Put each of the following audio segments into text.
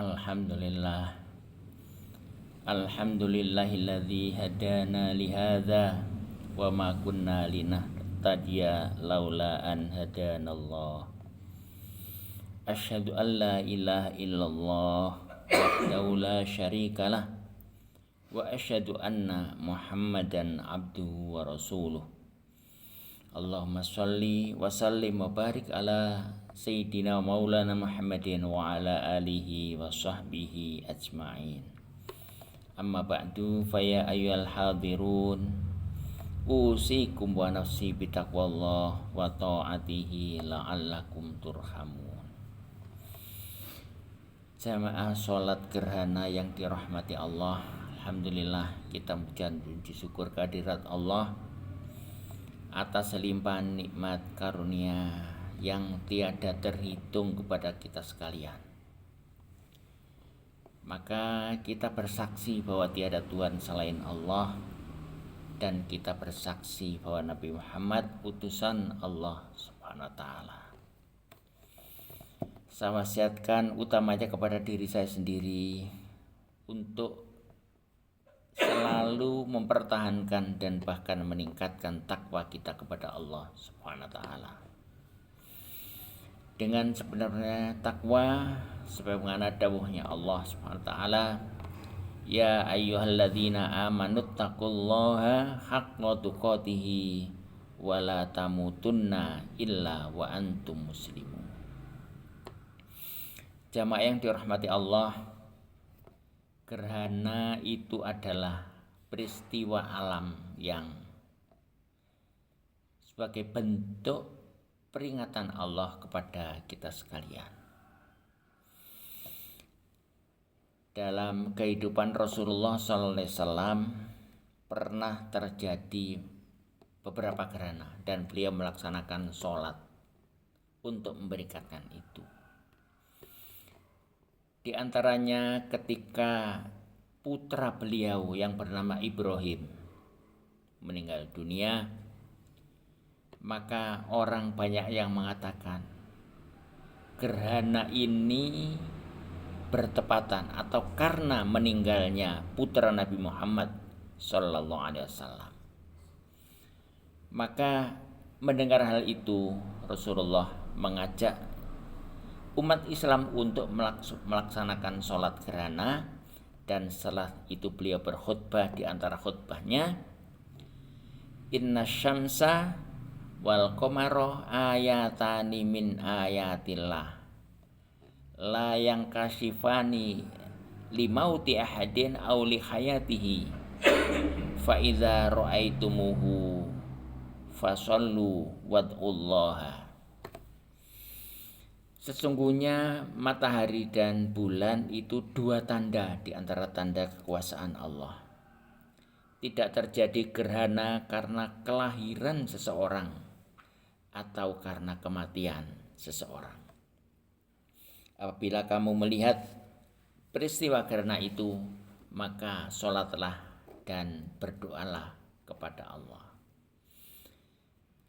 Alhamdulillah. Alhamdulillahilladzi hadana lihadza wa ma kunna linahtadiya laula an hadanallah. Asyhadu an la ilaha illallah wahdahu la syarikalah wa asyhadu anna Muhammadan abduhu wa rasuluh. Allahumma sholli wa sallim wa barik ala sayyidina maulana Muhammadin wa ala alihi wa sahbihi ajma'in. Amma ba'du, faya ayyuhal hadirun, usikum wa nafsi bitaqwallah wa ta'atihi la'allakum turhamun. Jamaah sholat gerhana yang dirahmati Allah, alhamdulillah kita puji syukur kehadirat Allah atas limpahan nikmat karunia yang tiada terhitung kepada kita sekalian. Maka kita bersaksi bahwa tiada Tuhan selain Allah, dan kita bersaksi bahwa Nabi Muhammad utusan Allah Subhanahu wa taala. Saya wasiatkan utamanya kepada diri saya sendiri untuk selalu mempertahankan dan bahkan meningkatkan takwa kita kepada Allah Subhanahu wa taala. Dengan sebenarnya takwa sebagaimana dawuhnya Allah Subhanahu wa taala, ya ayyuhalladzina amanu taqullaha haqqa tuqatih wa la tamutunna illa wa antum muslimun. Jamaah yang dirahmati Allah, gerhana itu adalah peristiwa alam yang sebagai bentuk peringatan Allah kepada kita sekalian. Dalam kehidupan Rasulullah SAW pernah terjadi beberapa gerhana dan beliau melaksanakan sholat untuk memberikan itu. Di antaranya ketika putra beliau yang bernama Ibrahim meninggal dunia, maka orang banyak yang mengatakan gerhana ini bertepatan atau karena meninggalnya putra Nabi Muhammad sallallahu alaihi wasallam. Maka mendengar hal itu, Rasulullah mengajak umat Islam untuk melaksanakan sholat gerhana, dan setelah itu beliau berkhutbah. Di antara khutbahnya, inna syamsa wal qamara ayatani min ayatillah la yang kasifani limauti ahadin aw li hayatihi fa idza ra'aitumuhu fasallu wad'ullaha. Sesungguhnya matahari dan bulan itu dua tanda di antara tanda kekuasaan Allah. Tidak terjadi gerhana karena kelahiran seseorang atau karena kematian seseorang. Apabila kamu melihat peristiwa gerhana itu, maka sholatlah dan berdoalah kepada Allah.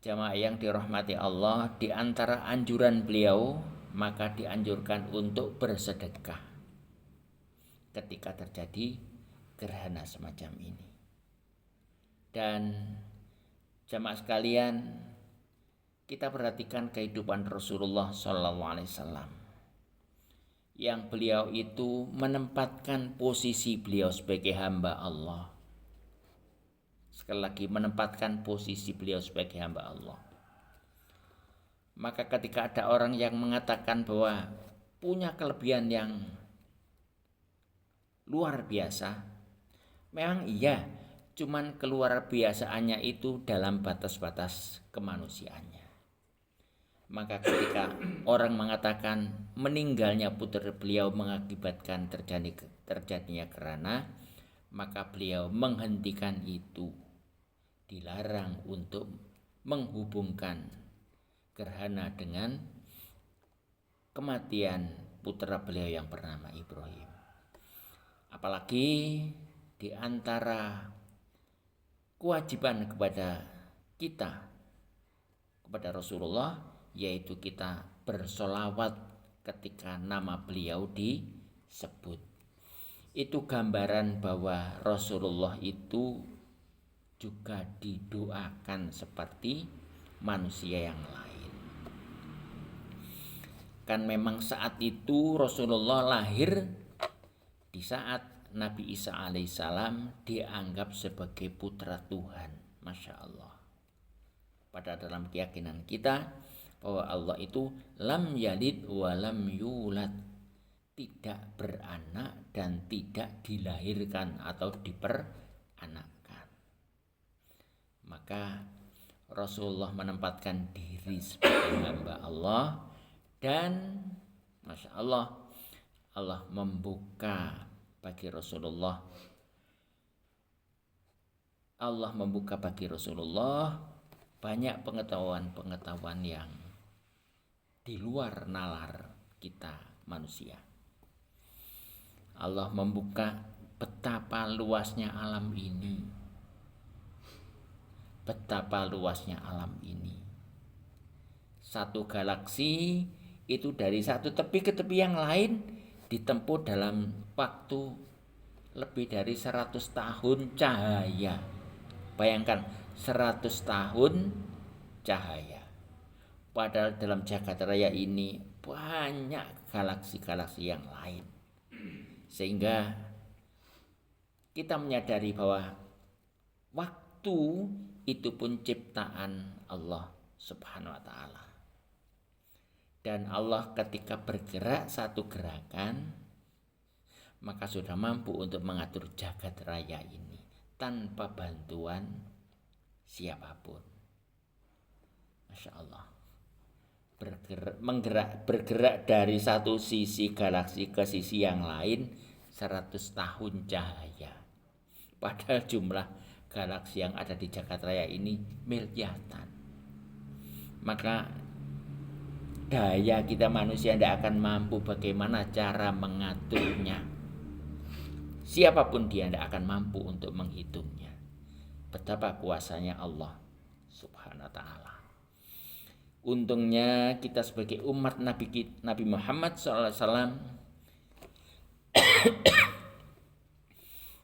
Jamaah yang dirahmati Allah, di antara anjuran beliau, maka dianjurkan untuk bersedekah ketika terjadi gerhana semacam ini. Dan jamaah sekalian, kita perhatikan kehidupan Rasulullah SAW, yang beliau itu menempatkan posisi beliau sebagai hamba Allah. Sekali lagi, menempatkan posisi beliau sebagai hamba Allah. Maka ketika ada orang yang mengatakan bahwa punya kelebihan yang luar biasa, memang iya, cuman keluar biasaannya itu dalam batas-batas kemanusiaannya. Maka ketika orang mengatakan meninggalnya putra beliau mengakibatkan terjadinya gerhana, maka beliau menghentikan itu. Dilarang untuk menghubungkan gerhana dengan kematian putra beliau yang bernama Ibrahim. Apalagi di antara kewajiban kepada kita, kepada Rasulullah, yaitu kita bersolawat ketika nama beliau sebut. Itu gambaran bahwa Rasulullah itu juga didoakan seperti manusia yang lain. Kan memang saat itu Rasulullah lahir di saat Nabi Isa alaihissalam dianggap sebagai putra Tuhan. Masya Allah. Pada dalam keyakinan kita bahwa Allah itu lam yalid wa lam yulad, tidak beranak dan tidak dilahirkan atau diperanakkan. Maka Rasulullah menempatkan diri sebagai hamba Allah, dan Masya Allah, Allah membuka bagi Rasulullah, banyak pengetahuan yang di luar nalar kita manusia. Allah membuka betapa luasnya alam ini. Betapa luasnya alam ini. Satu galaksi itu dari satu tepi ke tepi yang lain ditempuh dalam waktu lebih dari 100 tahun cahaya. Bayangkan 100 tahun cahaya. Padahal dalam jagat raya ini banyak galaksi-galaksi yang lain. Sehingga kita menyadari bahwa waktu itu pun ciptaan Allah Subhanahu wa ta'ala. Dan Allah ketika bergerak satu gerakan, maka sudah mampu untuk mengatur jagat raya ini tanpa bantuan siapapun. Masya Allah. Bergerak dari satu sisi galaksi ke sisi yang lain 100 tahun cahaya. Padahal jumlah galaksi yang ada di jagat raya ini miliaran. Maka daya kita manusia tidak akan mampu bagaimana cara mengaturnya. Siapapun dia tidak akan mampu untuk menghitungnya. Betapa kuasanya Allah Subhanahu wa ta'ala. Untungnya kita sebagai umat Nabi Muhammad SAW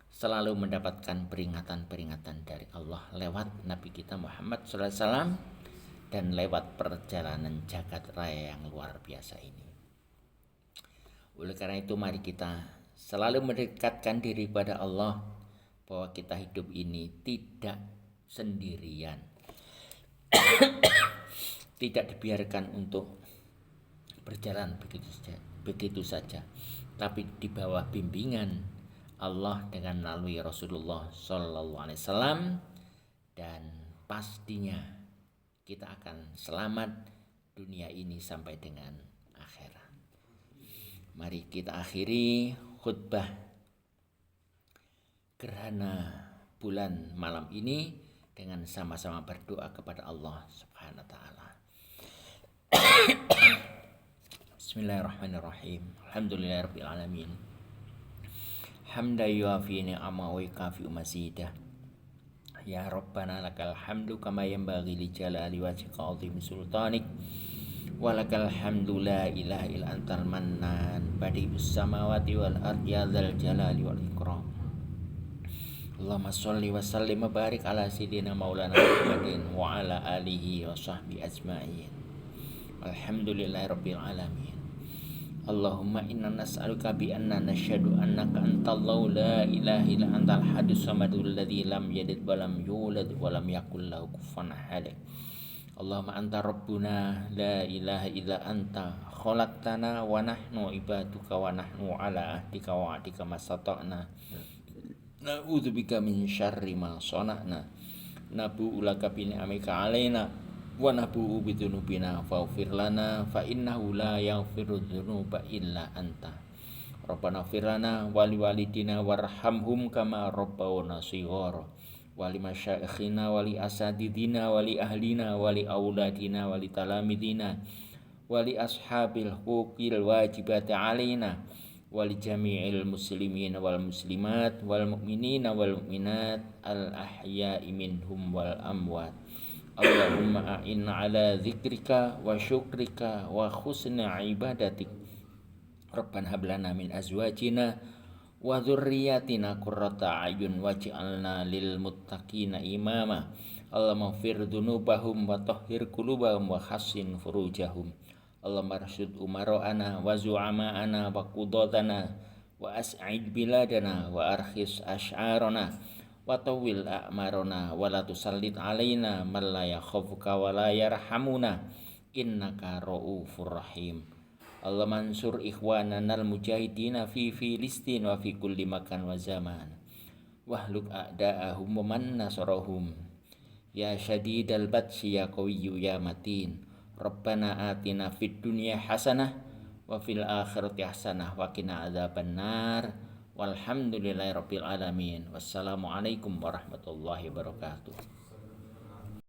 selalu mendapatkan peringatan-peringatan dari Allah lewat Nabi kita Muhammad SAW dan lewat perjalanan jagat raya yang luar biasa ini. Oleh karena itu mari kita selalu mendekatkan diri pada Allah, bahwa kita hidup ini tidak sendirian. Tidak dibiarkan untuk berjalan begitu saja, tapi di bawah bimbingan Allah dengan melalui Rasulullah SAW, dan pastinya kita akan selamat dunia ini sampai dengan akhirat. Mari kita akhiri khutbah gerhana bulan malam ini dengan sama-sama berdoa kepada Allah Subhanahu wa ta'ala. Bismillahirrahmanirrahim. Alhamdulillahirabbil alamin. Hamdan yuafi ni'amahu wa yukafi'u mazidah. Ya Rabbana lakal hamdu kama yanbaghi li jalali wajhika 'azimi sultanik. Wa lakal hamdu la ilaha illa antal mannan badi'us samawati wal ardi ya dzal jalali wal ikram. Allahumma sholli wa sallim wa barik ala sayyidina maulana Muhammadin wa ala alihi wa sahbihi ajma'in. Alhamdulillahirabbil alamin. Allahumma inna nas'aluka bi anna nashhadu annaka antallahu la ilaha illa antal hadis samadul ladzi lam yalid wa lam yulad wa lam yakul lahu kufuwan ahad. Allahumma anta rabbuna la ilaha illa anta khalaqtana wa nahnu ibaduka wa nahnu ala ahdika wa ahdika masata'na. Na'udzubika min syarri ma sana'na. Nabu'u laka bi ni'amika 'alaina wa nabu'u bidzunubina faghfir lana fa innahu la yaghfiru dzunuba illa anta. Rabbana ighfir lana wa liwalidina warhamhum kama rabbawna shighara wa limasyayikhina wa li asadidina wa li ahlina wa li auladina wa li talamidina wa li ashabil huquqil wajibati alaina wa li jami'il muslimin wal muslimat wal mu'minina wal mu'minat al ahya'i minhum wal amwat. Allahumma a'inna ala zikrika wa syukrika wa husna ibadatik Rabbana hab lana min azwajina wa dzurriyyatina qurrata a'yun waj'alna lil muttaqina imama. Allahumma ighfir dzunubahum wa tahhir qulubahum wa hassin furujahum. Allahumma arsyud umara'ana wa zu'ama'ana wa qudatana wa as'id biladana wa arkhis asy'arana wa tawil a'marana wa la tusallit alaina man la yakhafuka wa la yarhamuna innaka ra'ufur rahim. Allah mansur ikhwanana al-mujahidina fi Filistin wa fi kulli makan wa zaman. Wahluk a'da'ahum wa man nasarahum. Ya syadidal batsi ya qawiyyu ya matin. Rabbana atina fid dunya hasanah wa fil akhirati hasanah wa qina adzabannar. Walhamdulillahirabbil alamin. Wassalamualaikum warahmatullahi wabarakatuh.